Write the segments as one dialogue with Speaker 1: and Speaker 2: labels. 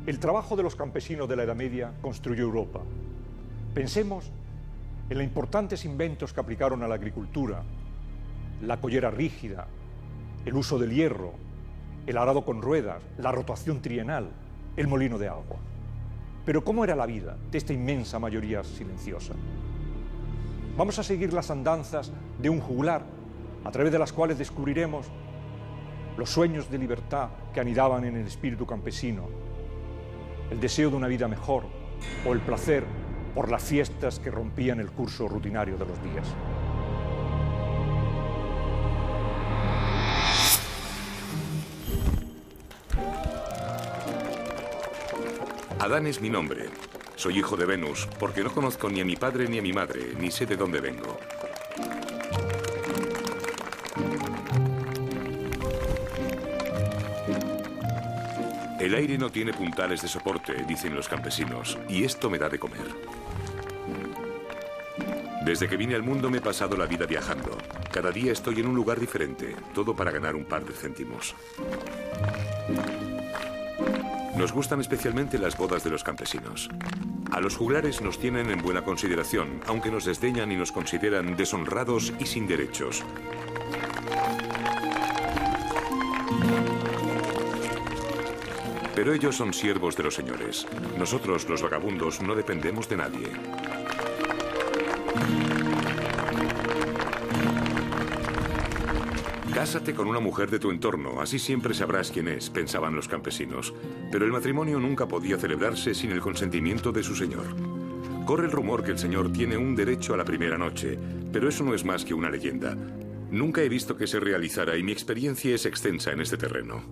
Speaker 1: El trabajo de los campesinos de la Edad Media construyó Europa. Pensemos en los importantes inventos que aplicaron a la agricultura: la collera rígida, el uso del hierro, el arado con ruedas, la rotación trienal, el molino de agua. Pero ¿cómo era la vida de esta inmensa mayoría silenciosa? Vamos a seguir las andanzas de un juglar, a través de las cuales descubriremos los sueños de libertad que anidaban en el espíritu campesino, el deseo de una vida mejor o el placer por las fiestas que rompían el curso rutinario de los días.
Speaker 2: Adán es mi nombre. Soy hijo de Venus, porque no conozco ni a mi padre ni a mi madre, ni sé de dónde vengo. El aire no tiene puntales de soporte, dicen los campesinos, y esto me da de comer. Desde que vine al mundo me he pasado la vida viajando. Cada día estoy en un lugar diferente, todo para ganar un par de céntimos. Nos gustan especialmente las bodas de los campesinos. A los juglares nos tienen en buena consideración, aunque nos desdeñan y nos consideran deshonrados y sin derechos. Pero ellos son siervos de los señores. Nosotros, los vagabundos, no dependemos de nadie. Cásate con una mujer de tu entorno, así siempre sabrás quién es, pensaban los campesinos. Pero el matrimonio nunca podía celebrarse sin el consentimiento de su señor. Corre el rumor que el señor tiene un derecho a la primera noche, pero eso no es más que una leyenda. Nunca he visto que se realizara y mi experiencia es extensa en este terreno.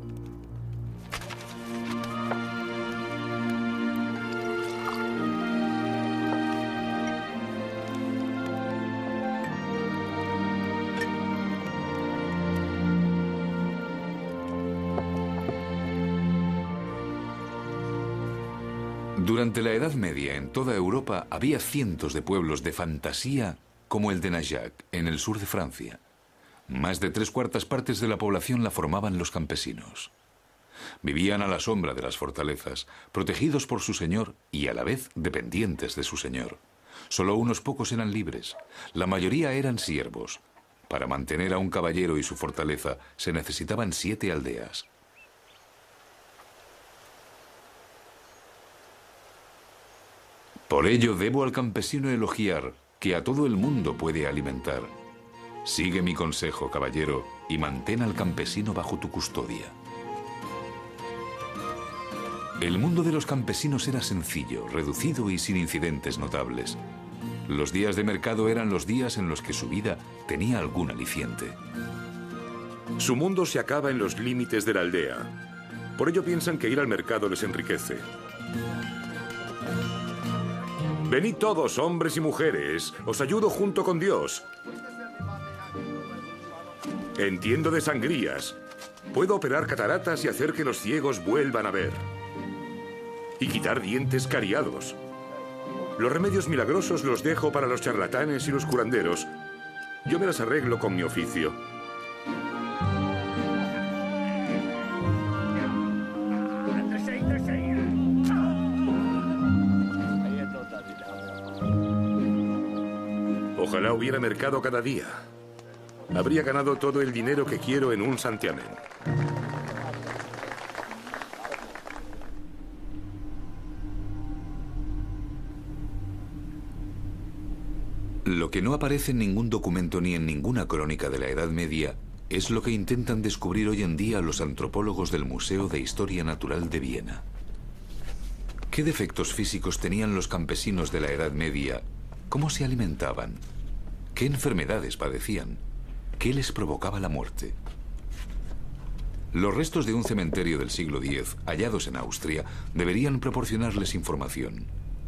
Speaker 3: Durante la Edad Media, en toda Europa, había cientos de pueblos de fantasía como el de Najac, en el sur de Francia. Más de 3/4 partes de la población la formaban los campesinos. Vivían a la sombra de las fortalezas, protegidos por su señor y a la vez dependientes de su señor. Solo unos pocos eran libres. La mayoría eran siervos. Para mantener a un caballero y su fortaleza se necesitaban 7 aldeas. Por ello debo al campesino elogiar que a todo el mundo puede alimentar. Sigue mi consejo, caballero, y mantén al campesino bajo tu custodia. El mundo de los campesinos era sencillo, reducido y sin incidentes notables. Los días de mercado eran los días en los que su vida tenía algún aliciente.
Speaker 2: Su mundo se acaba en los límites de la aldea. Por ello piensan que ir al mercado les enriquece. Venid todos, hombres y mujeres, os ayudo junto con Dios. Entiendo de sangrías. Puedo operar cataratas y hacer que los ciegos vuelvan a ver. Y quitar dientes cariados. Los remedios milagrosos los dejo para los charlatanes y los curanderos. Yo me las arreglo con mi oficio. Ojalá hubiera mercado cada día. Habría ganado todo el dinero que quiero en un santiamén.
Speaker 3: Lo que no aparece en ningún documento ni en ninguna crónica de la Edad Media es lo que intentan descubrir hoy en día los antropólogos del Museo de Historia Natural de Viena. ¿Qué defectos físicos tenían los campesinos de la Edad Media? ¿Cómo se alimentaban? ¿Qué enfermedades padecían? ¿Qué les provocaba la muerte? Los restos de un cementerio del siglo X, hallados en Austria, deberían proporcionarles información.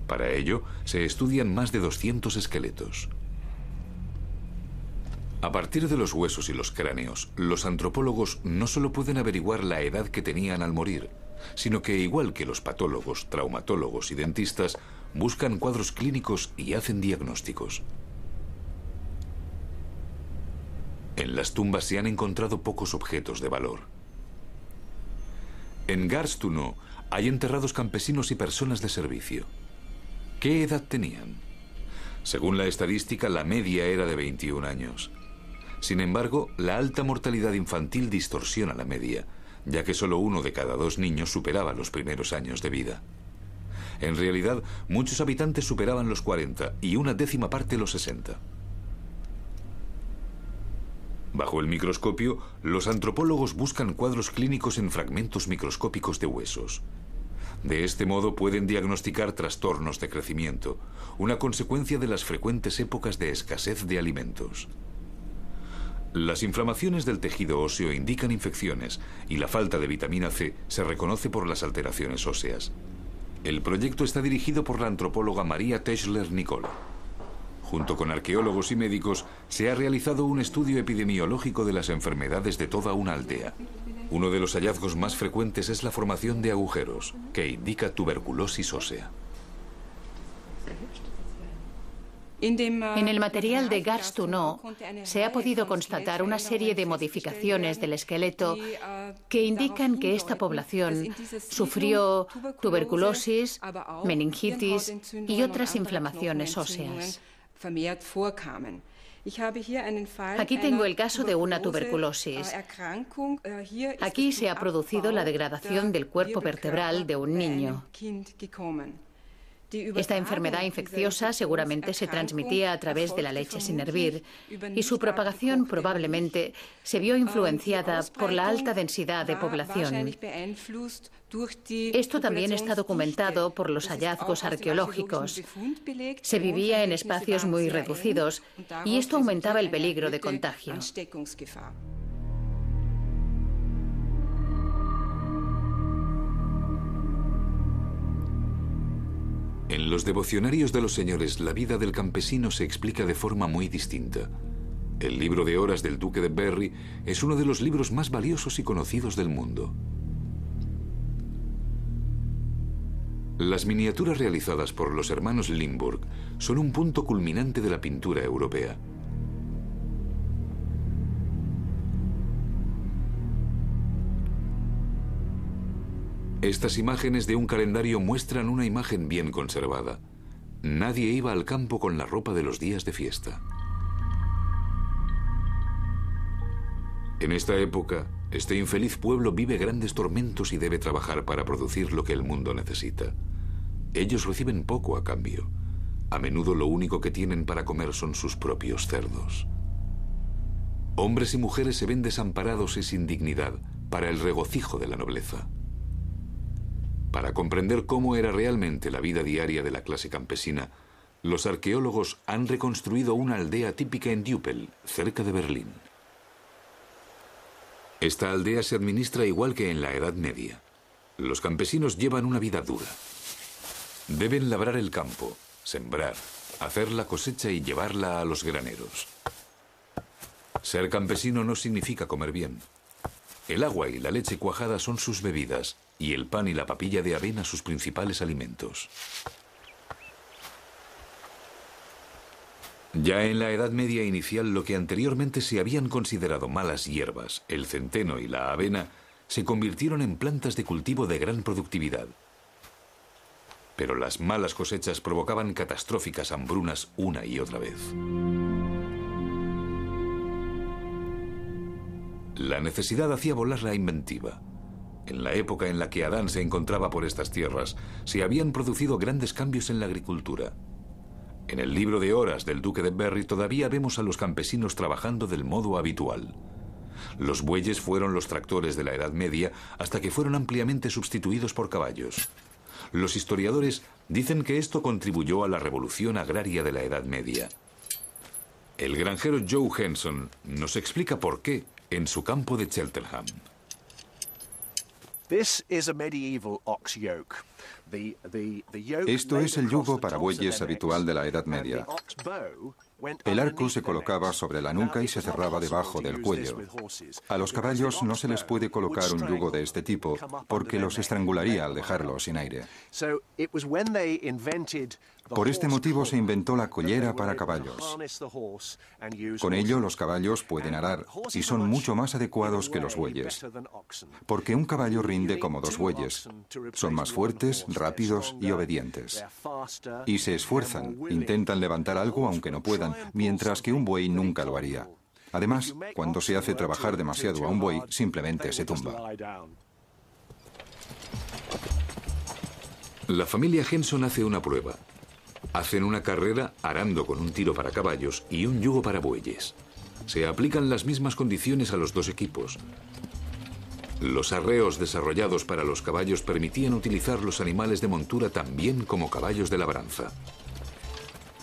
Speaker 3: Para ello, se estudian más de 200 esqueletos. A partir de los huesos y los cráneos, los antropólogos no solo pueden averiguar la edad que tenían al morir, sino que, igual que los patólogos, traumatólogos y dentistas, buscan cuadros clínicos y hacen diagnósticos. En las tumbas se han encontrado pocos objetos de valor. En Garstuno hay enterrados campesinos y personas de servicio. ¿Qué edad tenían? Según la estadística, la media era de 21 años. Sin embargo, la alta mortalidad infantil distorsiona la media, ya que solo 1 de cada 2 niños superaba los primeros años de vida. En realidad, muchos habitantes superaban los 40 y 1/10 parte los 60. Bajo el microscopio, los antropólogos buscan cuadros clínicos en fragmentos microscópicos de huesos. De este modo pueden diagnosticar trastornos de crecimiento, una consecuencia de las frecuentes épocas de escasez de alimentos. Las inflamaciones del tejido óseo indican infecciones y la falta de vitamina C se reconoce por las alteraciones óseas. El proyecto está dirigido por la antropóloga María Teschler-Nicola. Junto con arqueólogos y médicos, se ha realizado un estudio epidemiológico de las enfermedades de toda una aldea. Uno de los hallazgos más frecuentes es la formación de agujeros, que indica tuberculosis ósea.
Speaker 4: En el material de Garstuno se ha podido constatar una serie de modificaciones del esqueleto que indican que esta población sufrió tuberculosis, meningitis y otras inflamaciones óseas. Aquí tengo el caso de una tuberculosis. Aquí se ha producido la degradación del cuerpo vertebral de un niño. Esta enfermedad infecciosa seguramente se transmitía a través de la leche sin hervir y su propagación probablemente se vio influenciada por la alta densidad de población. Esto también está documentado por los hallazgos arqueológicos. Se vivía en espacios muy reducidos y esto aumentaba el peligro de contagio.
Speaker 3: En los devocionarios de los señores, la vida del campesino se explica de forma muy distinta. El libro de horas del duque de Berry es uno de los libros más valiosos y conocidos del mundo. Las miniaturas realizadas por los hermanos Limburg son un punto culminante de la pintura europea. Estas imágenes de un calendario muestran una imagen bien conservada. Nadie iba al campo con la ropa de los días de fiesta. En esta época, este infeliz pueblo vive grandes tormentos y debe trabajar para producir lo que el mundo necesita. Ellos reciben poco a cambio. A menudo lo único que tienen para comer son sus propios cerdos. Hombres y mujeres se ven desamparados y sin dignidad para el regocijo de la nobleza. Para comprender cómo era realmente la vida diaria de la clase campesina, los arqueólogos han reconstruido una aldea típica en Düppel, cerca de Berlín. Esta aldea se administra igual que en la Edad Media. Los campesinos llevan una vida dura. Deben labrar el campo, sembrar, hacer la cosecha y llevarla a los graneros. Ser campesino no significa comer bien. El agua y la leche cuajada son sus bebidas, y el pan y la papilla de avena sus principales alimentos. Ya en la Edad Media inicial, lo que anteriormente se habían considerado malas hierbas, el centeno y la avena, se convirtieron en plantas de cultivo de gran productividad. Pero las malas cosechas provocaban catastróficas hambrunas una y otra vez. La necesidad hacía volar la inventiva. En la época en la que Adán se encontraba por estas tierras, se habían producido grandes cambios en la agricultura. En el libro de horas del duque de Berry todavía vemos a los campesinos trabajando del modo habitual. Los bueyes fueron los tractores de la Edad Media hasta que fueron ampliamente sustituidos por caballos. Los historiadores dicen que esto contribuyó a la revolución agraria de la Edad Media. El granjero Joe Henson nos explica por qué en su campo de Cheltenham.
Speaker 5: Esto es el yugo para bueyes habitual de la Edad Media. El arco se colocaba sobre la nuca y se cerraba debajo del cuello. A los caballos no se les puede colocar un yugo de este tipo porque los estrangularía al dejarlos sin aire. Por este motivo se inventó la collera para caballos. Con ello los caballos pueden arar y son mucho más adecuados que los bueyes, porque un caballo rinde como dos bueyes. Son más fuertes, rápidos y obedientes. Y se esfuerzan, intentan levantar algo aunque no puedan, mientras que un buey nunca lo haría. Además, cuando se hace trabajar demasiado a un buey, simplemente se tumba.
Speaker 3: La familia Henson hace una prueba. Hacen una carrera arando con un tiro para caballos y un yugo para bueyes. Se aplican las mismas condiciones a los dos equipos. Los arreos desarrollados para los caballos permitían utilizar los animales de montura también como caballos de labranza.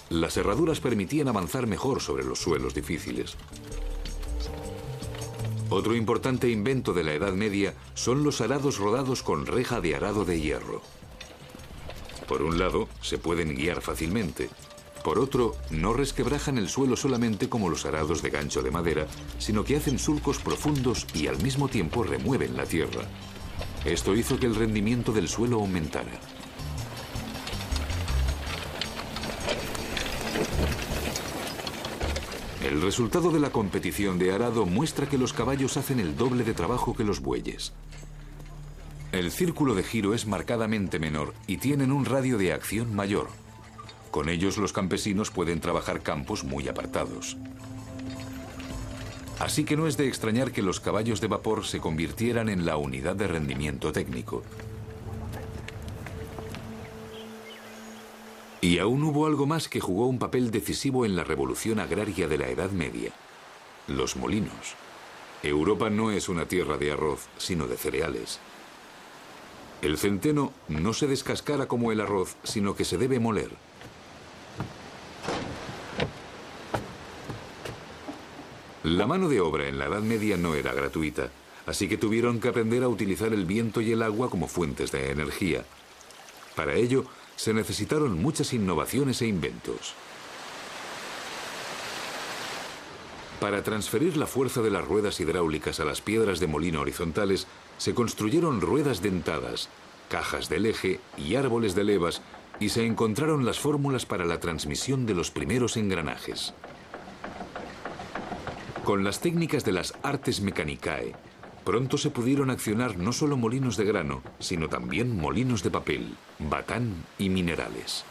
Speaker 3: Las herraduras permitían avanzar mejor sobre los suelos difíciles. Otro importante invento de la Edad Media son los arados rodados con reja de arado de hierro. Por un lado, se pueden guiar fácilmente. Por otro, no resquebrajan el suelo solamente como los arados de gancho de madera, sino que hacen surcos profundos y al mismo tiempo remueven la tierra. Esto hizo que el rendimiento del suelo aumentara. El resultado de la competición de arado muestra que los caballos hacen el doble de trabajo que los bueyes. El círculo de giro es marcadamente menor y tienen un radio de acción mayor. Con ellos los campesinos pueden trabajar campos muy apartados. Así que no es de extrañar que los caballos de vapor se convirtieran en la unidad de rendimiento técnico. Y aún hubo algo más que jugó un papel decisivo en la revolución agraria de la Edad Media: los molinos. Europa no es una tierra de arroz, sino de cereales. El centeno no se descascara como el arroz, sino que se debe moler. La mano de obra en la Edad Media no era gratuita, así que tuvieron que aprender a utilizar el viento y el agua como fuentes de energía. Para ello, se necesitaron muchas innovaciones e inventos. Para transferir la fuerza de las ruedas hidráulicas a las piedras de molino horizontales, se construyeron ruedas dentadas, cajas del eje y árboles de levas, y se encontraron las fórmulas para la transmisión de los primeros engranajes. Con las técnicas de las artes mechanicae, pronto se pudieron accionar no solo molinos de grano, sino también molinos de papel, batán y minerales.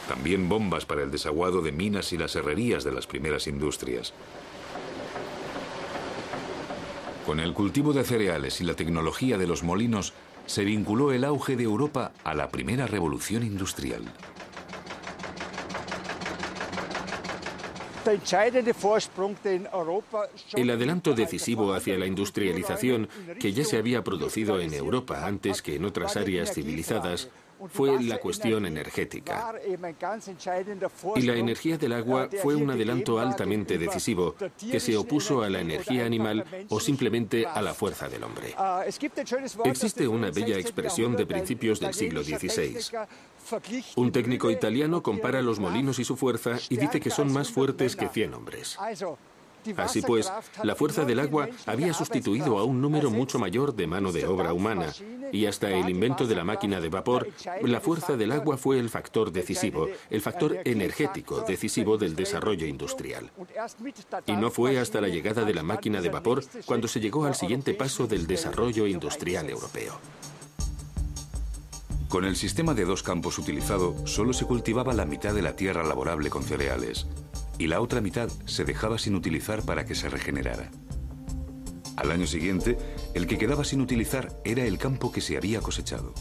Speaker 3: También bombas para el desaguado de minas y las herrerías de las primeras industrias. Con el cultivo de cereales y la tecnología de los molinos, se vinculó el auge de Europa a la primera revolución industrial.
Speaker 6: El adelanto decisivo hacia la industrialización, que ya se había producido en Europa antes que en otras áreas civilizadas, fue la cuestión energética. Y la energía del agua fue un adelanto altamente decisivo, que se opuso a la energía animal o simplemente a la fuerza del hombre. Existe una bella expresión de principios del siglo XVI. Un técnico italiano compara los molinos y su fuerza y dice que son más fuertes que 100 hombres. Así pues, la fuerza del agua había sustituido a un número mucho mayor de mano de obra humana, y hasta el invento de la máquina de vapor, la fuerza del agua fue el factor decisivo, el factor energético decisivo del desarrollo industrial. Y no fue hasta la llegada de la máquina de vapor cuando se llegó al siguiente paso del desarrollo industrial europeo.
Speaker 3: Con el sistema de dos campos utilizado, solo se cultivaba la mitad de la tierra laborable con cereales, y la otra mitad se dejaba sin utilizar para que se regenerara. Al año siguiente, el que quedaba sin utilizar era el campo que se había cosechado.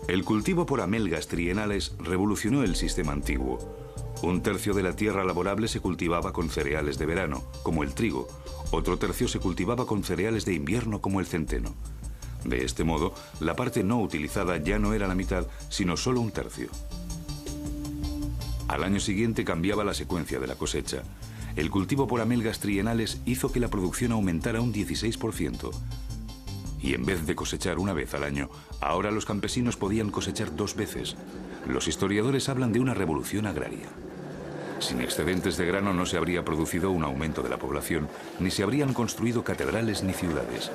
Speaker 3: El cultivo por amelgas trienales revolucionó el sistema antiguo. Un tercio de la tierra laborable se cultivaba con cereales de verano, como el trigo. Otro tercio se cultivaba con cereales de invierno, como el centeno. De este modo, la parte no utilizada ya no era la mitad, sino solo un tercio. Al año siguiente cambiaba la secuencia de la cosecha. El cultivo por amelgas trienales hizo que la producción aumentara un 16%. Y en vez de cosechar una vez al año, ahora los campesinos podían cosechar 2 veces. Los historiadores hablan de una revolución agraria. Sin excedentes de grano no se habría producido un aumento de la población, ni se habrían construido catedrales ni ciudades.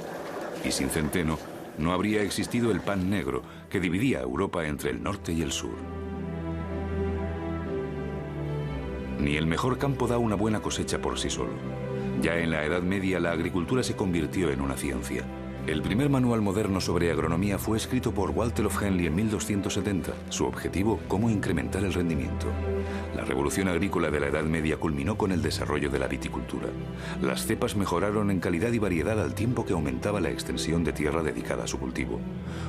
Speaker 3: Y sin centeno, no habría existido el pan negro que dividía a Europa entre el norte y el sur. Ni el mejor campo da una buena cosecha por sí solo. Ya en la Edad Media la agricultura se convirtió en una ciencia. El primer manual moderno sobre agronomía fue escrito por Walter of Henley en 1270. Su objetivo, cómo incrementar el rendimiento. La revolución agrícola de la Edad Media culminó con el desarrollo de la viticultura. Las cepas mejoraron en calidad y variedad al tiempo que aumentaba la extensión de tierra dedicada a su cultivo.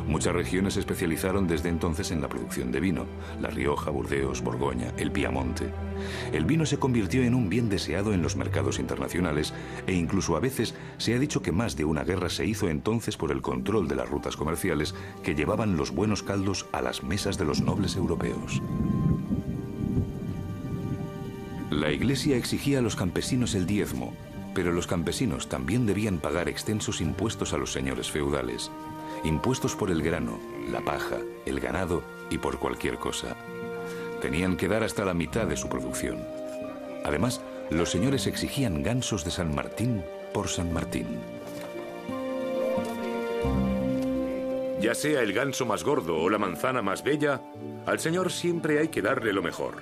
Speaker 3: Muchas regiones se especializaron desde entonces en la producción de vino: La Rioja, Burdeos, Borgoña, el Piamonte. El vino se convirtió en un bien deseado en los mercados internacionales e incluso a veces se ha dicho que más de una guerra se hizo entonces por el control de las rutas comerciales que llevaban los buenos caldos a las mesas de los nobles europeos. La Iglesia exigía a los campesinos el diezmo, pero los campesinos también debían pagar extensos impuestos a los señores feudales. Impuestos por el grano, la paja, el ganado y por cualquier cosa. Tenían que dar hasta la mitad de su producción. Además, los señores exigían gansos de San Martín por San Martín.
Speaker 2: Ya sea el ganso más gordo o la manzana más bella, al señor siempre hay que darle lo mejor.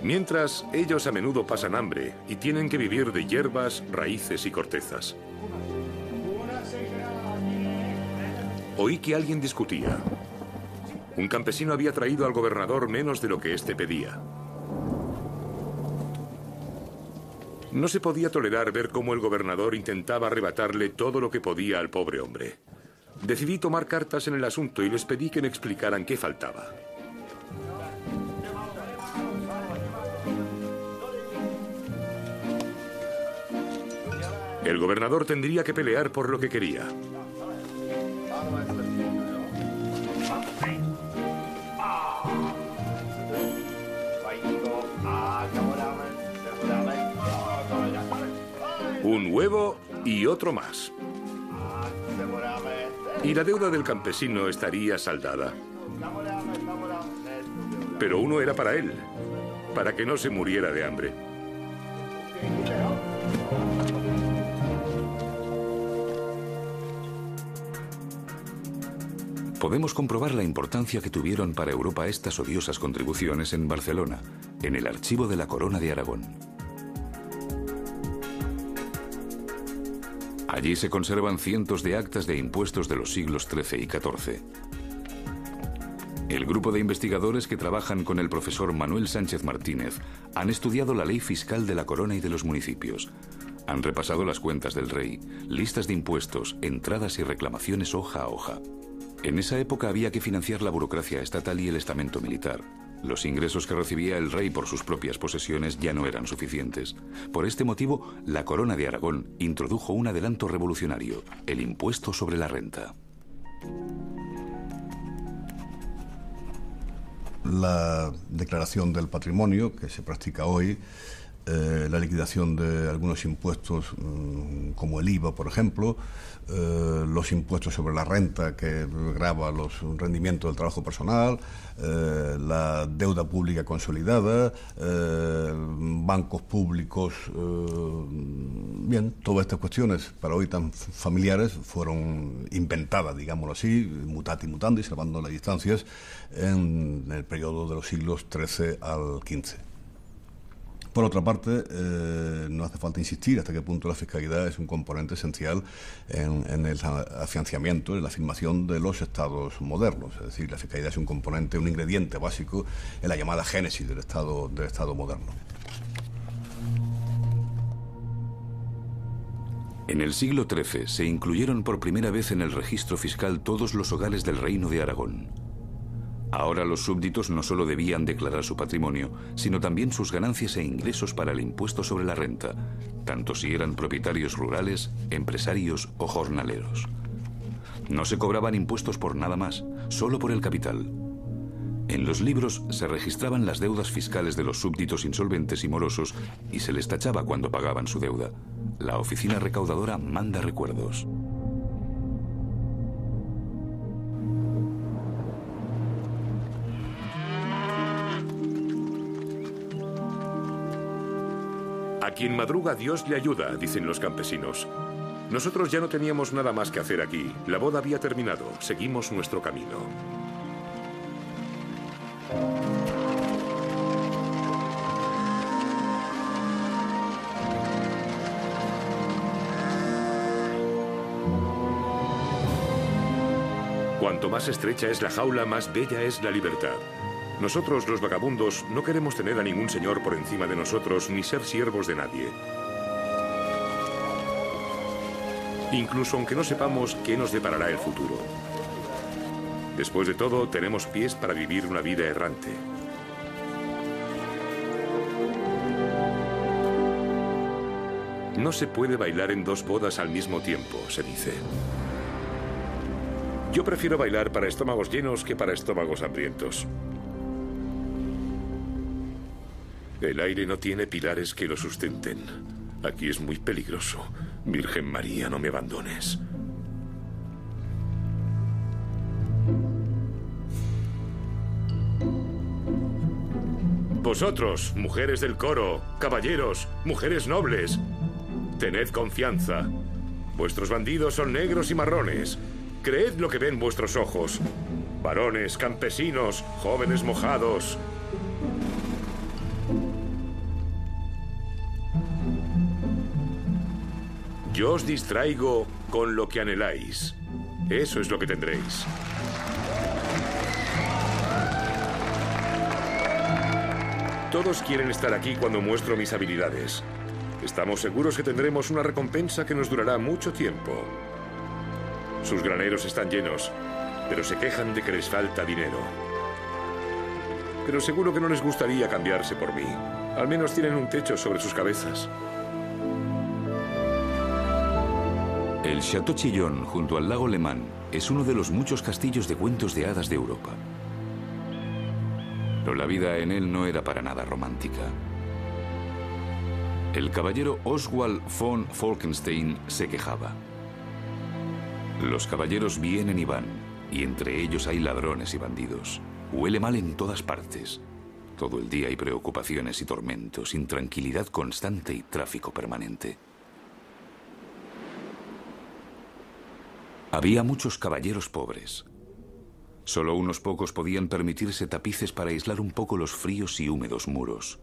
Speaker 2: Mientras, ellos a menudo pasan hambre y tienen que vivir de hierbas, raíces y cortezas. Oí que alguien discutía. Un campesino había traído al gobernador menos de lo que éste pedía. No se podía tolerar ver cómo el gobernador intentaba arrebatarle todo lo que podía al pobre hombre. Decidí tomar cartas en el asunto y les pedí que me explicaran qué faltaba. El gobernador tendría que pelear por lo que quería. Un huevo y otro más. Y la deuda del campesino estaría saldada. Pero uno era para él, para que no se muriera de hambre.
Speaker 3: Podemos comprobar la importancia que tuvieron para Europa estas odiosas contribuciones en Barcelona, en el archivo de la Corona de Aragón. Allí se conservan cientos de actas de impuestos de los siglos XIII y XIV. El grupo de investigadores que trabajan con el profesor Manuel Sánchez Martínez han estudiado la ley fiscal de la Corona y de los municipios. Han repasado las cuentas del rey, listas de impuestos, entradas y reclamaciones hoja a hoja. En esa época había que financiar la burocracia estatal y el estamento militar. Los ingresos que recibía el rey por sus propias posesiones ya no eran suficientes. Por este motivo, la Corona de Aragón introdujo un adelanto revolucionario, el impuesto sobre la renta.
Speaker 7: La declaración del patrimonio que se practica hoy, la liquidación de algunos impuestos como el IVA, por ejemplo, los impuestos sobre la renta que grava los rendimientos del trabajo personal, la deuda pública consolidada, bancos públicos, bien, todas estas cuestiones para hoy tan familiares fueron inventadas, digámoslo así, mutati mutandi, salvando las distancias, en el periodo de los siglos XIII al XV. Por otra parte, no hace falta insistir hasta qué punto la fiscalidad es un componente esencial en el afianzamiento, en la afirmación de los estados modernos. Es decir, la fiscalidad es un componente, un ingrediente básico en la llamada génesis del estado moderno.
Speaker 3: En el siglo XIII se incluyeron por primera vez en el registro fiscal todos los hogares del Reino de Aragón. Ahora los súbditos no solo debían declarar su patrimonio, sino también sus ganancias e ingresos para el impuesto sobre la renta, tanto si eran propietarios rurales, empresarios o jornaleros. No se cobraban impuestos por nada más, solo por el capital. En los libros se registraban las deudas fiscales de los súbditos insolventes y morosos y se les tachaba cuando pagaban su deuda. La oficina recaudadora manda recuerdos.
Speaker 2: A quien madruga, Dios le ayuda, dicen los campesinos. Nosotros ya no teníamos nada más que hacer aquí. La boda había terminado. Seguimos nuestro camino. Cuanto más estrecha es la jaula, más bella es la libertad. Nosotros, los vagabundos, no queremos tener a ningún señor por encima de nosotros ni ser siervos de nadie. Incluso aunque no sepamos qué nos deparará el futuro. Después de todo, tenemos pies para vivir una vida errante. No se puede bailar en 2 bodas al mismo tiempo, se dice. Yo prefiero bailar para estómagos llenos que para estómagos hambrientos. El aire no tiene pilares que lo sustenten. Aquí es muy peligroso. Virgen María, no me abandones. Vosotros, mujeres del coro, caballeros, mujeres nobles, tened confianza. Vuestros bandidos son negros y marrones. Creed lo que ven vuestros ojos. Varones, campesinos, jóvenes mojados. Yo os distraigo con lo que anheláis. Eso es lo que tendréis. Todos quieren estar aquí cuando muestro mis habilidades. Estamos seguros que tendremos una recompensa que nos durará mucho tiempo. Sus graneros están llenos, pero se quejan de que les falta dinero. Pero seguro que no les gustaría cambiarse por mí. Al menos tienen un techo sobre sus cabezas.
Speaker 3: El Château Chillon, junto al lago Le Mans, es uno de los muchos castillos de cuentos de hadas de Europa. Pero la vida en él no era para nada romántica. El caballero Oswald von Falkenstein se quejaba. Los caballeros vienen y van, y entre ellos hay ladrones y bandidos. Huele mal en todas partes. Todo el día hay preocupaciones y tormentos, intranquilidad constante y tráfico permanente. Había muchos caballeros pobres. Solo unos pocos podían permitirse tapices para aislar un poco los fríos y húmedos muros.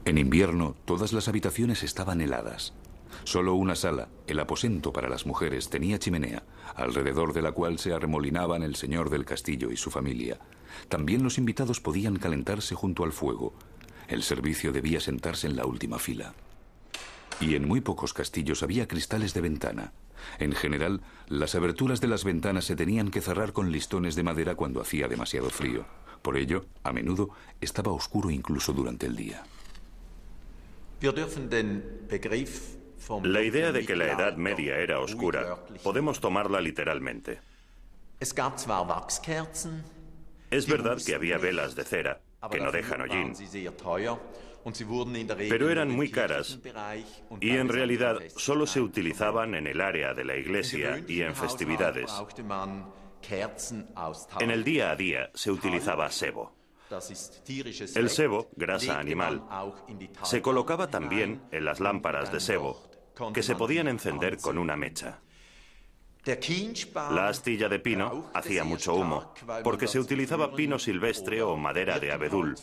Speaker 3: En invierno, todas las habitaciones estaban heladas. Solo una sala, el aposento para las mujeres, tenía chimenea, alrededor de la cual se arremolinaban el señor del castillo y su familia. También los invitados podían calentarse junto al fuego. El servicio debía sentarse en la última fila. Y en muy pocos castillos había cristales de ventana. En general, las aberturas de las ventanas se tenían que cerrar con listones de madera cuando hacía demasiado frío. Por ello, a menudo, estaba oscuro incluso durante el día.
Speaker 8: La idea de que la Edad Media era oscura, podemos tomarla literalmente. Es verdad que había velas de cera, que no dejan hollín, pero eran muy caras y en realidad solo se utilizaban en el área de la iglesia y en festividades. En el día a día se utilizaba sebo. El sebo, grasa animal, se colocaba también en las lámparas de sebo, que se podían encender con una mecha. La astilla de pino hacía mucho humo, porque se utilizaba pino silvestre o madera de abedul,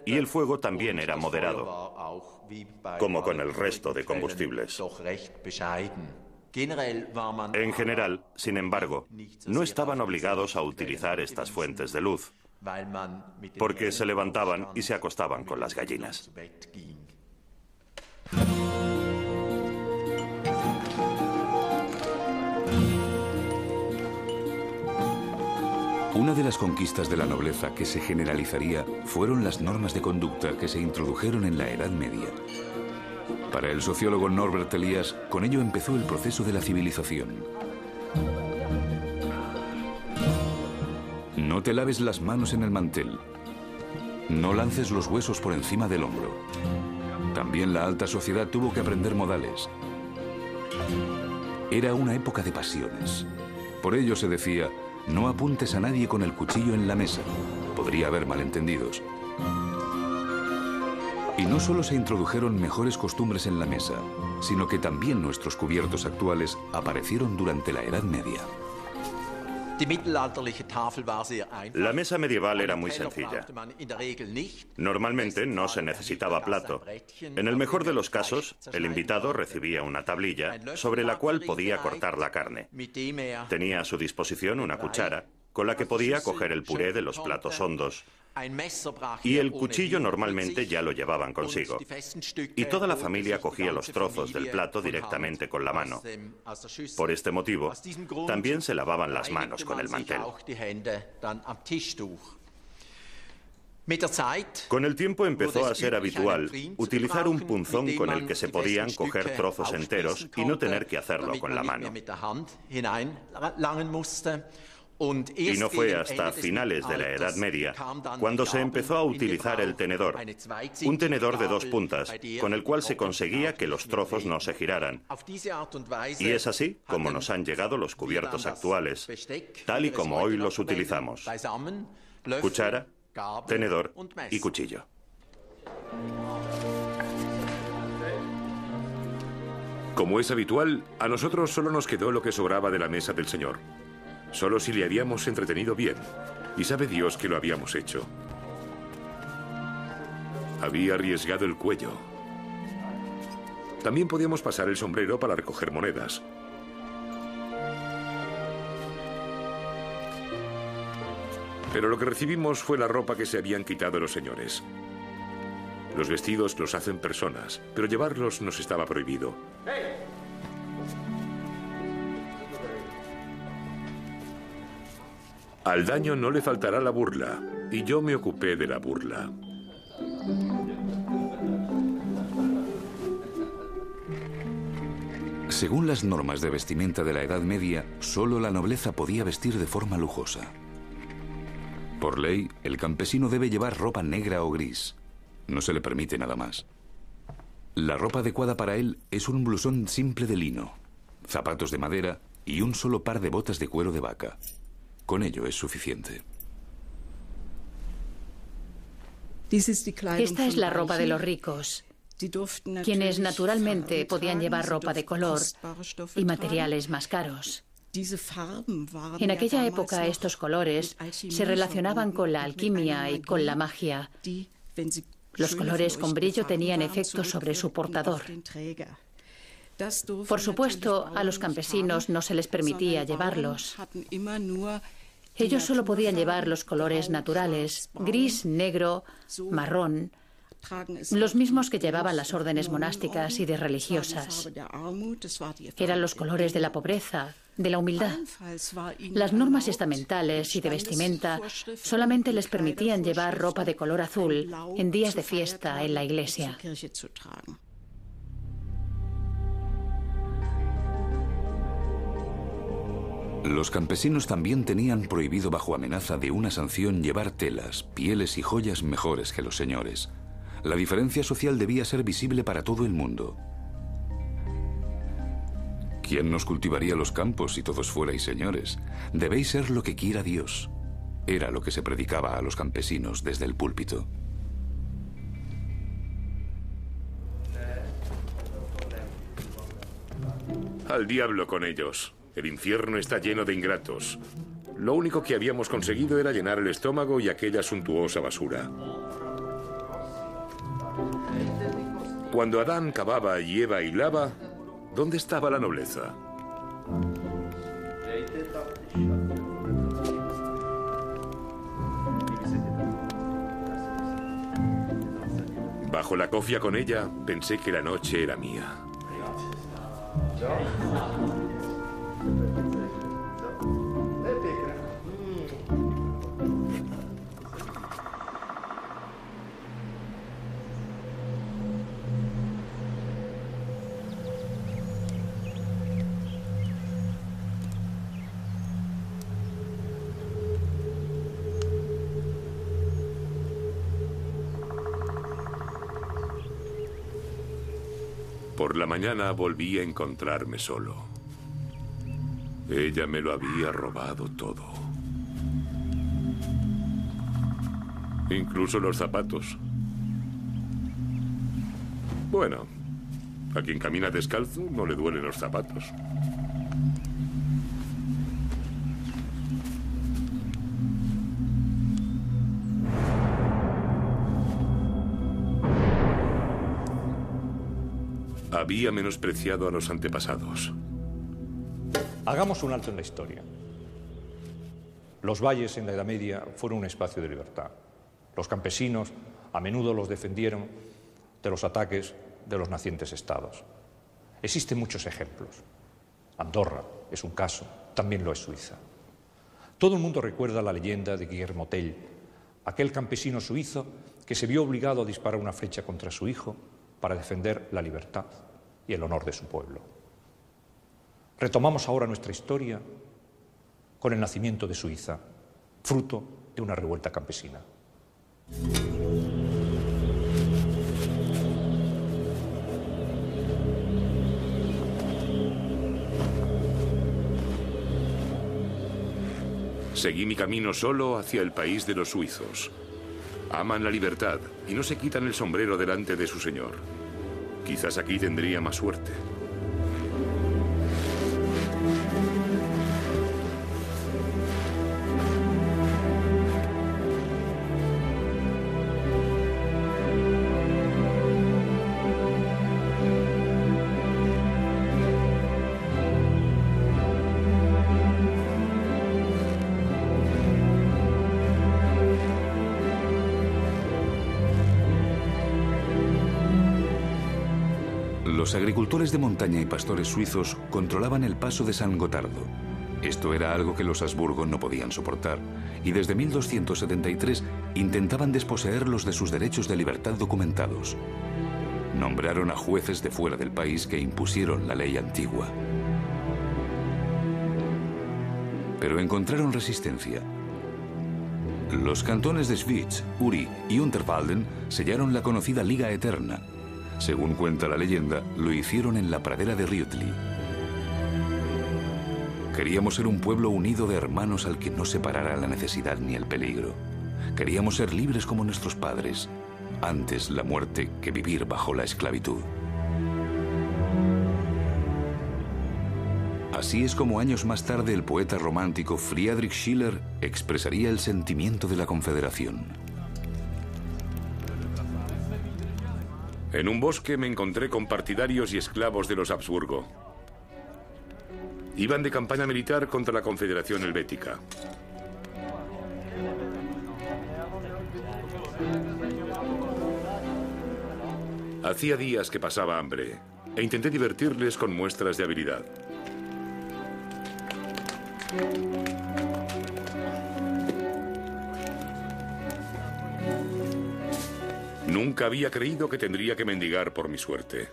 Speaker 8: y el fuego también era moderado, como con el resto de combustibles. En general, sin embargo, no estaban obligados a utilizar estas fuentes de luz, porque se levantaban y se acostaban con las gallinas.
Speaker 3: Una de las conquistas de la nobleza que se generalizaría fueron las normas de conducta que se introdujeron en la Edad Media. Para el sociólogo Norbert Elias, con ello empezó el proceso de la civilización. No te laves las manos en el mantel. No lances los huesos por encima del hombro. También la alta sociedad tuvo que aprender modales. Era una época de pasiones. Por ello se decía: no apuntes a nadie con el cuchillo en la mesa. podría haber malentendidos. Y no solo se introdujeron mejores costumbres en la mesa, sino que también nuestros cubiertos actuales aparecieron durante la Edad Media.
Speaker 8: La mesa medieval era muy sencilla. Normalmente no se necesitaba plato. En el mejor de los casos, el invitado recibía una tablilla sobre la cual podía cortar la carne. Tenía a su disposición una cuchara con la que podía coger el puré de los platos hondos. Y el cuchillo normalmente ya lo llevaban consigo. Y toda la familia cogía los trozos del plato directamente con la mano. Por este motivo, también se lavaban las manos con el mantel. Con el tiempo empezó a ser habitual utilizar un punzón con el que se podían coger trozos enteros y no tener que hacerlo con la mano. Y no fue hasta finales de la Edad Media cuando se empezó a utilizar el tenedor, un tenedor de dos puntas, con el cual se conseguía que los trozos no se giraran. Y es así como nos han llegado los cubiertos actuales, tal y como hoy los utilizamos: cuchara, tenedor y cuchillo.
Speaker 2: Como es habitual, a nosotros solo nos quedó lo que sobraba de la mesa del Señor. Solo si le habíamos entretenido bien, y sabe Dios que lo habíamos hecho. Había arriesgado el cuello. También podíamos pasar el sombrero para recoger monedas. Pero lo que recibimos fue la ropa que se habían quitado los señores. Los vestidos los hacen personas, pero llevarlos nos estaba prohibido. Al daño no le faltará la burla, y yo me ocupé de la burla.
Speaker 3: Según las normas de vestimenta de la Edad Media, solo la nobleza podía vestir de forma lujosa. Por ley, el campesino debe llevar ropa negra o gris. No se le permite nada más. La ropa adecuada para él es un blusón simple de lino, zapatos de madera y un solo par de botas de cuero de vaca. Con ello es suficiente.
Speaker 4: Esta es la ropa de los ricos, quienes naturalmente podían llevar ropa de color y materiales más caros. En aquella época estos colores se relacionaban con la alquimia y con la magia. Los colores con brillo tenían efecto sobre su portador. Por supuesto, a los campesinos no se les permitía llevarlos. Ellos solo podían llevar los colores naturales, gris, negro, marrón, los mismos que llevaban las órdenes monásticas y de religiosas. Eran los colores de la pobreza, de la humildad. Las normas estamentales y de vestimenta solamente les permitían llevar ropa de color azul en días de fiesta en la iglesia.
Speaker 3: Los campesinos también tenían prohibido bajo amenaza de una sanción llevar telas, pieles y joyas mejores que los señores. La diferencia social debía ser visible para todo el mundo. ¿Quién nos cultivaría los campos si todos fuerais señores? Debéis ser lo que quiera Dios. Era lo que se predicaba a los campesinos desde el púlpito.
Speaker 2: Al diablo con ellos. El infierno está lleno de ingratos. Lo único que habíamos conseguido era llenar el estómago y aquella suntuosa basura. Cuando Adán cavaba y Eva hilaba, ¿dónde estaba la nobleza? Bajo la cofia con ella, pensé que la noche era mía. Por la mañana volví a encontrarme solo. Ella me lo había robado todo. Incluso los zapatos. Bueno, a quien camina descalzo no le duelen los zapatos. Había menospreciado a los antepasados.
Speaker 1: Hagamos un alto en la historia. Los valles en la Edad Media fueron un espacio de libertad. Los campesinos a menudo los defendieron de los ataques de los nacientes estados. Existen muchos ejemplos. Andorra es un caso, también lo es Suiza. Todo el mundo recuerda la leyenda de Guillermo Tell, aquel campesino suizo que se vio obligado a disparar una flecha contra su hijo para defender la libertad y el honor de su pueblo. Retomamos ahora nuestra historia con el nacimiento de Suiza, fruto de una revuelta campesina.
Speaker 2: Seguí mi camino solo hacia el país de los suizos. Aman la libertad y no se quitan el sombrero delante de su señor. Quizás aquí tendría más suerte.
Speaker 3: Los agricultores de montaña y pastores suizos controlaban el paso de San Gotardo. Esto era algo que los Habsburgo no podían soportar, y desde 1273 intentaban desposeerlos de sus derechos de libertad documentados. Nombraron a jueces de fuera del país que impusieron la ley antigua. Pero encontraron resistencia. Los cantones de Schwyz, Uri y Unterwalden sellaron la conocida Liga Eterna. Según cuenta la leyenda, lo hicieron en la pradera de Riutli. Queríamos ser un pueblo unido de hermanos al que no separara la necesidad ni el peligro. Queríamos ser libres como nuestros padres, antes la muerte que vivir bajo la esclavitud. Así es como años más tarde el poeta romántico Friedrich Schiller expresaría el sentimiento de la Confederación.
Speaker 2: En un bosque me encontré con partidarios y esclavos de los Habsburgo. Iban de campaña militar contra la Confederación Helvética. Hacía días que pasaba hambre e intenté divertirles con muestras de habilidad. Nunca había creído que tendría que mendigar por mi suerte.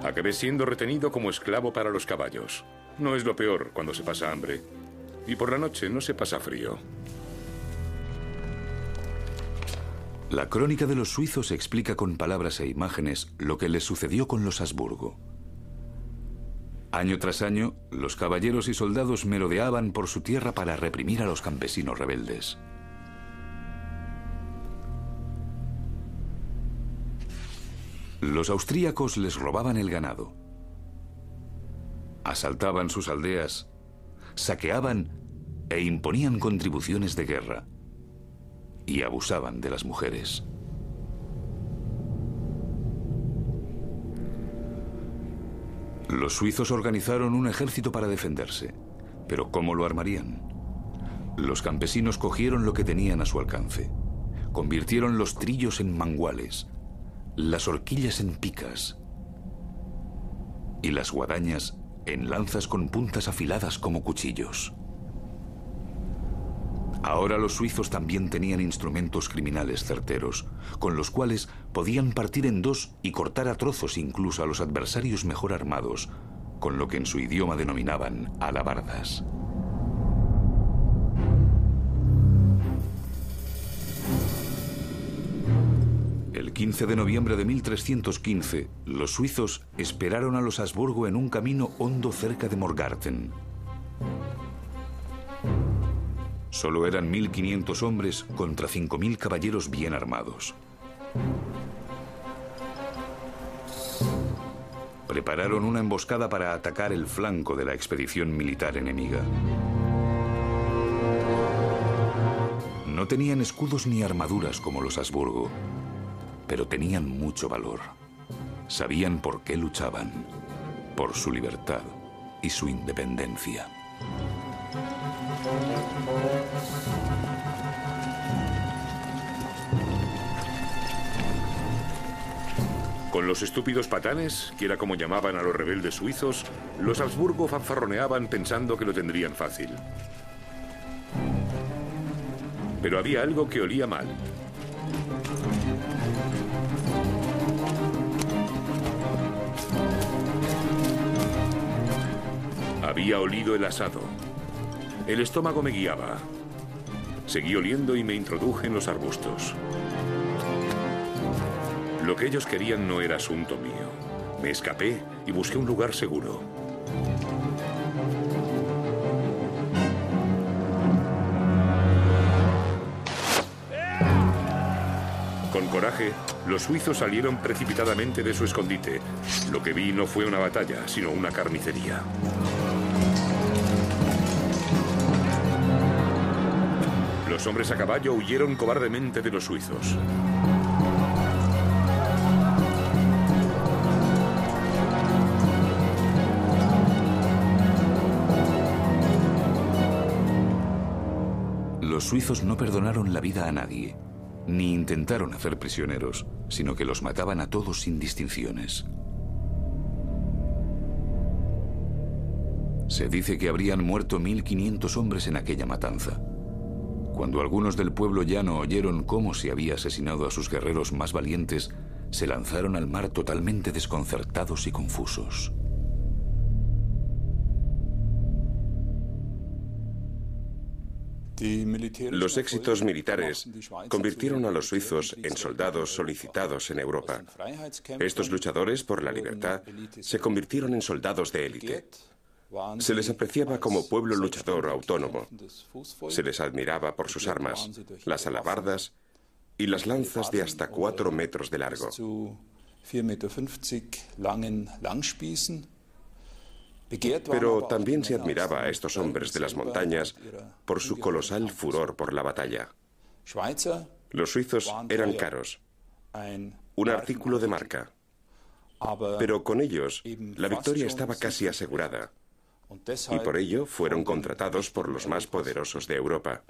Speaker 2: Acabé siendo retenido como esclavo para los caballos. No es lo peor cuando se pasa hambre. Y por la noche no se pasa frío.
Speaker 3: La crónica de los suizos explica con palabras e imágenes lo que les sucedió con los Habsburgo. Año tras año, los caballeros y soldados merodeaban por su tierra para reprimir a los campesinos rebeldes. Los austríacos les robaban el ganado, asaltaban sus aldeas, saqueaban e imponían contribuciones de guerra y abusaban de las mujeres. Los suizos organizaron un ejército para defenderse, pero ¿cómo lo armarían? Los campesinos cogieron lo que tenían a su alcance, convirtieron los trillos en manguales, las horquillas en picas y las guadañas en lanzas con puntas afiladas como cuchillos. Ahora los suizos también tenían instrumentos criminales certeros, con los cuales podían partir en dos y cortar a trozos incluso a los adversarios mejor armados, con lo que en su idioma denominaban alabardas. El 15 de noviembre de 1315, los suizos esperaron a los Habsburgo en un camino hondo cerca de Morgarten. Solo eran 1.500 hombres contra 5.000 caballeros bien armados. Prepararon una emboscada para atacar el flanco de la expedición militar enemiga. No tenían escudos ni armaduras como los Habsburgo, pero tenían mucho valor. Sabían por qué luchaban, por su libertad y su independencia.
Speaker 2: Con los estúpidos patanes, que era como llamaban a los rebeldes suizos, los Habsburgo fanfarroneaban pensando que lo tendrían fácil. Pero había algo que olía mal. Había olido el asado. El estómago me guiaba. Seguí oliendo y me introduje en los arbustos. Lo que ellos querían no era asunto mío. Me escapé y busqué un lugar seguro. Con coraje, los suizos salieron precipitadamente de su escondite. Lo que vi no fue una batalla, sino una carnicería. Los hombres a caballo huyeron cobardemente de los suizos.
Speaker 3: Los suizos no perdonaron la vida a nadie, ni intentaron hacer prisioneros, sino que los mataban a todos sin distinciones. Se dice que habrían muerto 1.500 hombres en aquella matanza. Cuando algunos del pueblo llano oyeron cómo se había asesinado a sus guerreros más valientes, se lanzaron al mar totalmente desconcertados y confusos.
Speaker 9: Los éxitos militares convirtieron a los suizos en soldados solicitados en Europa. Estos luchadores por la libertad se convirtieron en soldados de élite. Se les apreciaba como pueblo luchador autónomo. Se les admiraba por sus armas, las alabardas y las lanzas de hasta 4 metros de largo. Pero también se admiraba a estos hombres de las montañas por su colosal furor por la batalla. Los suizos eran caros, un artículo de marca, pero con ellos la victoria estaba casi asegurada, y por ello fueron contratados por los más poderosos de Europa.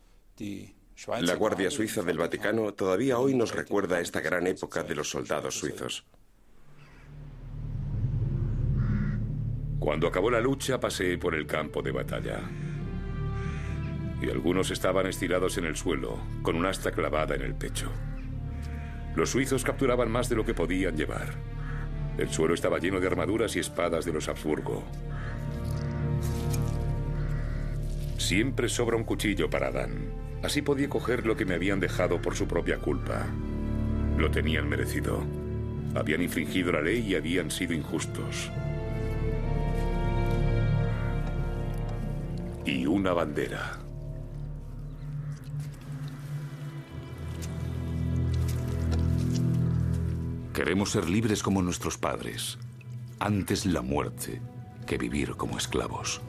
Speaker 9: La Guardia Suiza del Vaticano todavía hoy nos recuerda esta gran época de los soldados suizos.
Speaker 2: Cuando acabó la lucha, pasé por el campo de batalla. Y algunos estaban estirados en el suelo, con un asta clavada en el pecho. Los suizos capturaban más de lo que podían llevar. El suelo estaba lleno de armaduras y espadas de los Habsburgo. Siempre sobra un cuchillo para Adán. Así podía coger lo que me habían dejado por su propia culpa. Lo tenían merecido. Habían infringido la ley y habían sido injustos. Y una bandera.
Speaker 3: Queremos ser libres como nuestros padres. Antes la muerte que vivir como esclavos.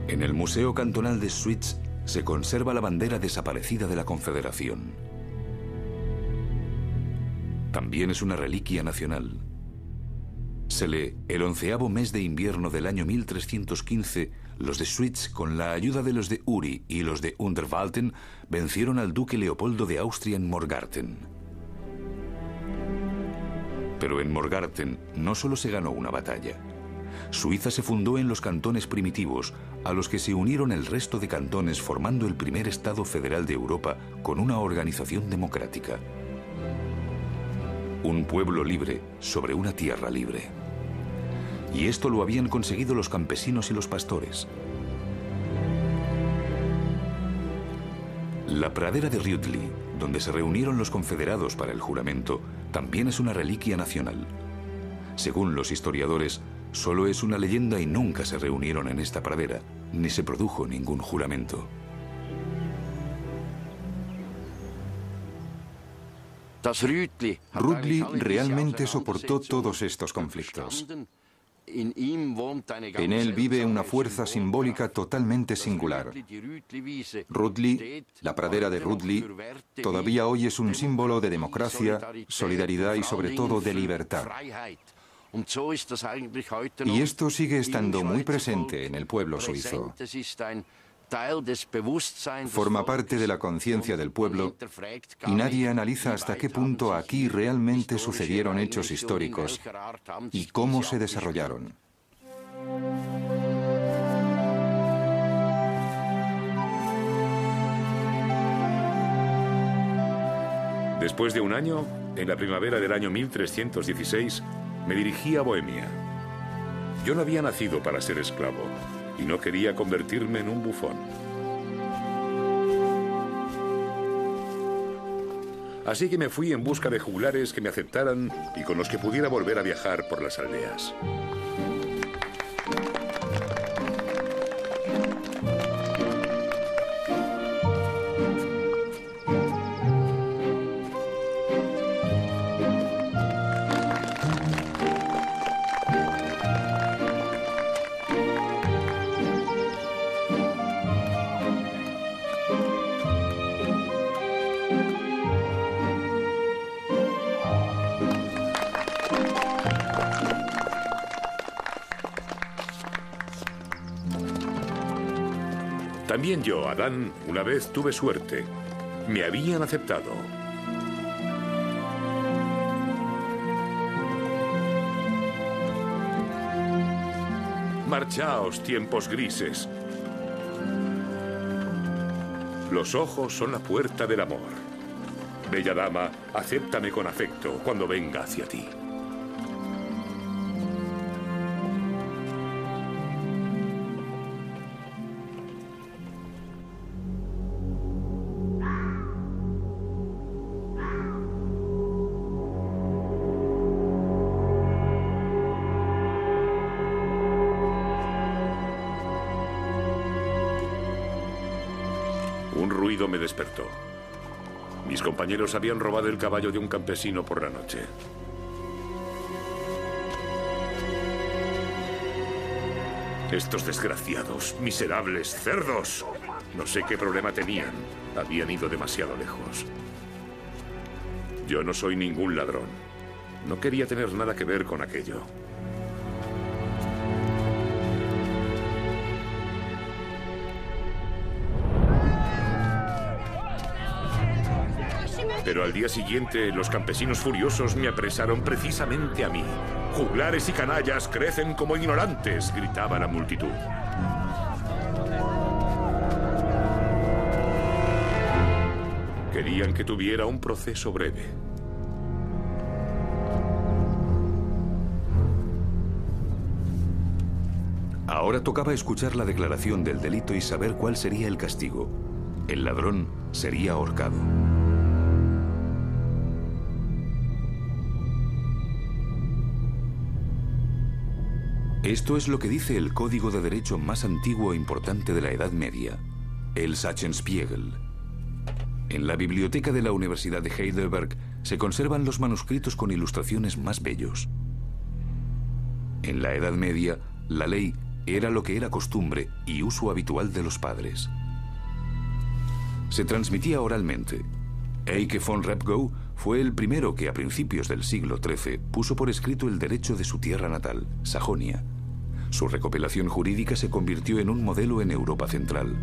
Speaker 3: En el Museo Cantonal de Schwyz se conserva la bandera desaparecida de la Confederación. También es una reliquia nacional. Se lee: el 11º mes de invierno del año 1315, los de Schwyz, con la ayuda de los de Uri y los de Unterwalden, vencieron al duque Leopoldo de Austria en Morgarten. Pero en Morgarten no solo se ganó una batalla. Suiza se fundó en los cantones primitivos, a los que se unieron el resto de cantones, formando el primer Estado federal de Europa con una organización democrática. Un pueblo libre sobre una tierra libre. Y esto lo habían conseguido los campesinos y los pastores. La pradera de Rütli, donde se reunieron los confederados para el juramento, también es una reliquia nacional. Según los historiadores, solo es una leyenda y nunca se reunieron en esta pradera, ni se produjo ningún juramento.
Speaker 5: Rudli realmente soportó todos estos conflictos. En él vive una fuerza simbólica totalmente singular. Rudli, la pradera de Rudli, todavía hoy es un símbolo de democracia, solidaridad y sobre todo de libertad. Y esto sigue estando muy presente en el pueblo suizo. Forma parte de la conciencia del pueblo y nadie analiza hasta qué punto aquí realmente sucedieron hechos históricos y cómo se desarrollaron.
Speaker 2: Después de un año, en la primavera del año 1316, me dirigí a Bohemia. Yo no había nacido para ser esclavo y no quería convertirme en un bufón. Así que me fui en busca de juglares que me aceptaran y con los que pudiera volver a viajar por las aldeas. También yo, Adán, una vez tuve suerte. Me habían aceptado. Marchaos, tiempos grises. Los ojos son la puerta del amor. Bella dama, acéptame con afecto cuando venga hacia ti. Un ruido me despertó. Mis compañeros habían robado el caballo de un campesino por la noche. Estos desgraciados, miserables cerdos. No sé qué problema tenían. Habían ido demasiado lejos. Yo no soy ningún ladrón. No quería tener nada que ver con aquello. Pero al día siguiente, los campesinos furiosos me apresaron precisamente a mí. Juglares y canallas crecen como ignorantes, gritaba la multitud. Querían que tuviera un proceso breve.
Speaker 3: Ahora tocaba escuchar la declaración del delito y saber cuál sería el castigo. El ladrón sería ahorcado. Esto es lo que dice el código de derecho más antiguo e importante de la Edad Media, el Sachenspiegel. En la biblioteca de la Universidad de Heidelberg se conservan los manuscritos con ilustraciones más bellos. En la Edad Media, la ley era lo que era costumbre y uso habitual de los padres. Se transmitía oralmente. Eike von Repgow fue el primero que a principios del siglo XIII puso por escrito el derecho de su tierra natal, Sajonia. Su recopilación jurídica se convirtió en un modelo en Europa Central.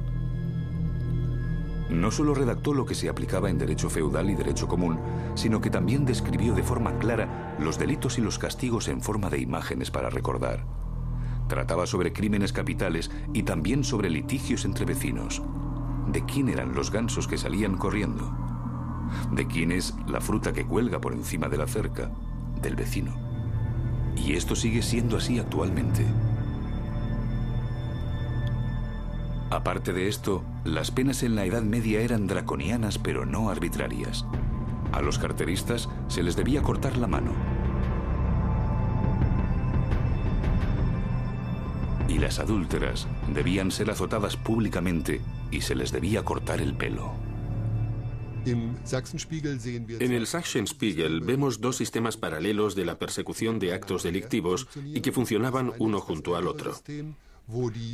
Speaker 3: No solo redactó lo que se aplicaba en derecho feudal y derecho común, sino que también describió de forma clara los delitos y los castigos en forma de imágenes para recordar. Trataba sobre crímenes capitales y también sobre litigios entre vecinos. ¿De quién eran los gansos que salían corriendo? ¿De quién es la fruta que cuelga por encima de la cerca? Del vecino. Y esto sigue siendo así actualmente. Aparte de esto, las penas en la Edad Media eran draconianas pero no arbitrarias. A los carteristas se les debía cortar la mano. y las adúlteras debían ser azotadas públicamente y se les debía cortar el pelo.
Speaker 6: En el Sachsenspiegel vemos dos sistemas paralelos de la persecución de actos delictivos y que funcionaban uno junto al otro.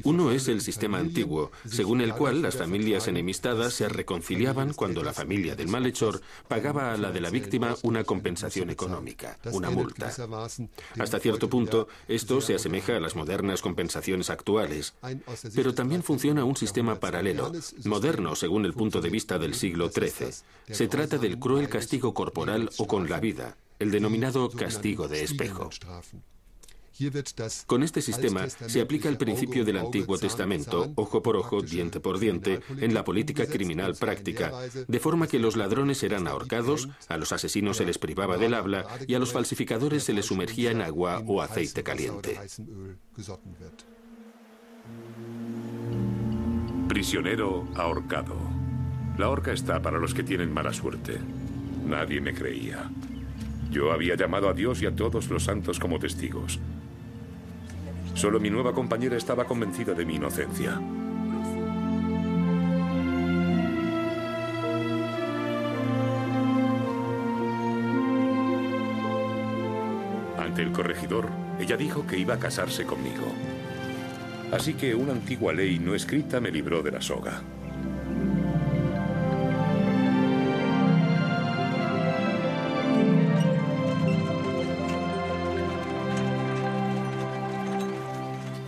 Speaker 6: Uno es el sistema antiguo, según el cual las familias enemistadas se reconciliaban cuando la familia del malhechor pagaba a la de la víctima una compensación económica, una multa. Hasta cierto punto, esto se asemeja a las modernas compensaciones actuales, pero también funciona un sistema paralelo, moderno según el punto de vista del siglo XIII. Se trata del cruel castigo corporal o con la vida, el denominado castigo de espejo. Con este sistema se aplica el principio del Antiguo Testamento, ojo por ojo, diente por diente, en la política criminal práctica, de forma que los ladrones eran ahorcados, a los asesinos se les privaba del habla y a los falsificadores se les sumergía en agua o aceite caliente.
Speaker 2: Prisionero ahorcado. La horca está para los que tienen mala suerte. Nadie me creía. Yo había llamado a Dios y a todos los santos como testigos. Solo mi nueva compañera estaba convencida de mi inocencia. Ante el corregidor, ella dijo que iba a casarse conmigo. Así que una antigua ley no escrita me libró de la soga.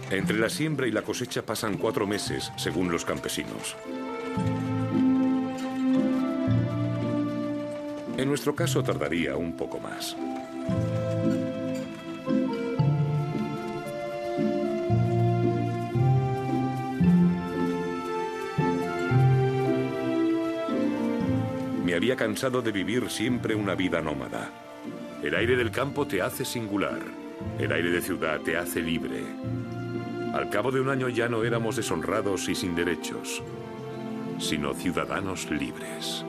Speaker 2: Entre la siembra y la cosecha pasan 4 meses, según los campesinos. En nuestro caso tardaría un poco más. Me había cansado de vivir siempre una vida nómada. El aire del campo te hace singular. El aire de ciudad te hace libre. Al cabo de un año ya no éramos deshonrados y sin derechos, sino ciudadanos libres.